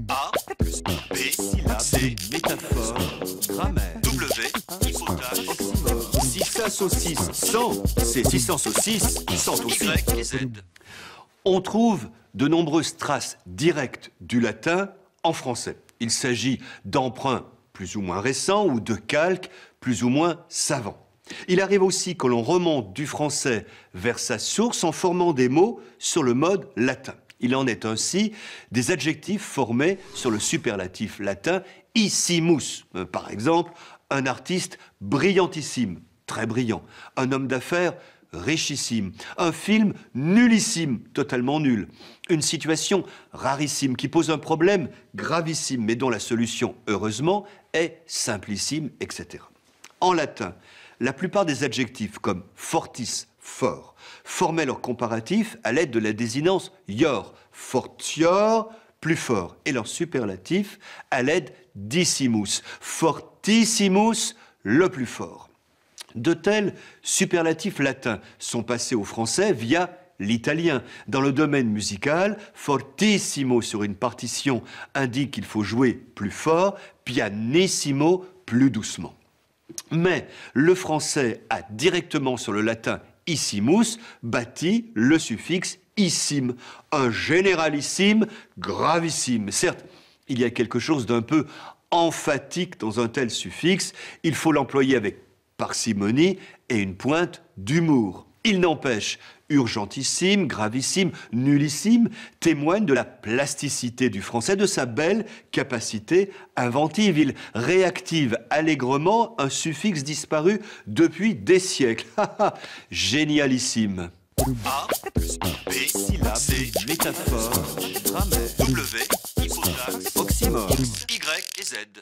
A plus B, C, Métaphore, grammaire, W, hypothèse, oxymore. Si ça saucisse 100, c'est 600 saucisses, 100 aussi. Y et Z. On trouve de nombreuses traces directes du latin en français. Il s'agit d'emprunts plus ou moins récents ou de calques plus ou moins savants. Il arrive aussi que l'on remonte du français vers sa source en formant des mots sur le mode latin. Il en est ainsi des adjectifs formés sur le superlatif latin issimus. Par exemple, un artiste brillantissime, très brillant. Un homme d'affaires richissime. Un film nullissime, totalement nul. Une situation rarissime qui pose un problème gravissime, mais dont la solution, heureusement, est simplissime, etc. En latin, la plupart des adjectifs comme fortis, fort, formaient leur comparatif à l'aide de la désinence ior, fortior, plus fort, et leur superlatif à l'aide d'issimus, fortissimus, le plus fort. De tels superlatifs latins sont passés au français via l'italien. Dans le domaine musical, fortissimo sur une partition indique qu'il faut jouer plus fort, pianissimo plus doucement. Mais le français a directement sur le latin issimus bâti le suffixe issime, un généralissime gravissime. Certes, il y a quelque chose d'un peu emphatique dans un tel suffixe, il faut l'employer avec parcimonie et une pointe d'humour. Il n'empêche, urgentissime, gravissime, nullissime témoigne de la plasticité du français, de sa belle capacité inventive. Il réactive allègrement un suffixe disparu depuis des siècles. Génialissime. A plus B, C, Métaphore, grammaire, W, hypothèse, oxymore. Y et Z.